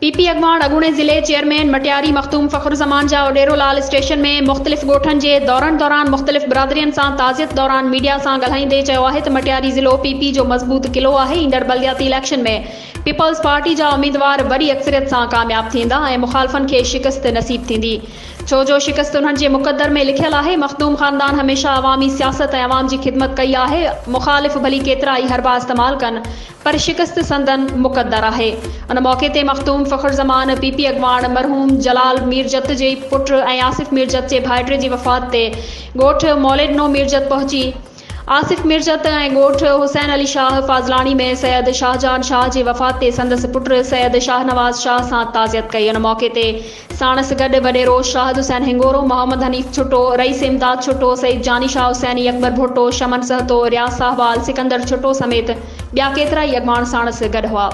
PP अगवाण अगूणे ज़िले chairman Matiari Makhdoom फ़खरुज़मान जा डेरोलाल station में मुख़्तलिफ़ ॻोठनि जे दौरनि दौरान मुख़्तलिफ़ बिरादरियुनि सां ताज़ियत दौरान मीडिया सां ॻाल्हाईंदे चयो आहे त मटियारी ज़िलो पीपी जो मज़बूत क़िलो आहे। ईंदड़ बलदियाती इलेक्शन में पीपल्स पार्टी जा उम्मीदवार वॾी अक्सरियत सां कामयाब थींदा ऐं मुख़ालिफ़नि खे शिकस्त नसीब थींदी, छो जो शिकस्त उन्हनि जे मुक़दर में लिखियल आहे। मखदूम ख़ानदान हमेशा अवामी सियासत ऐं अवाम जी ख़िदमत कई आहे। मुख़ालिफ़ भली केतिरा ई हरबा इस्तेमाल कनि पर शिकस्त संदन मुक़दर आहे। उन मौक़े ते मखदूम फ़खरुज़मान पीपी अगवाण मरहूम जलाल मीरजत जे पुट ऐं आसिफ मीरजत जे भाइटे जी वफ़ात ते ॻोठ मौलिदनो मीरजत पहुची आसिफ मीरजत ऐं ॻोठ हुसैन अली शाह फाज़लाणी में सैयद शाहजहान शाह जी वफ़ात ते संदसि पुट सैयद शाहनवाज़ शाह सां ताज़ियत कई। उन मौक़े ते साणस गॾु वॾेरो शाहिद हुसैन हिंगोरो, मोहम्मद हनीफ़ छुटो, रईस इमदाद छुटो, सईद जानी शाह हुसैनी, अकबर भुट्टो, शमन सहतो, रियाज़ साहवाल, सिकंदर छुटो समेत ॿिया केतिरा ई अॻवान साणस गॾु हुआ।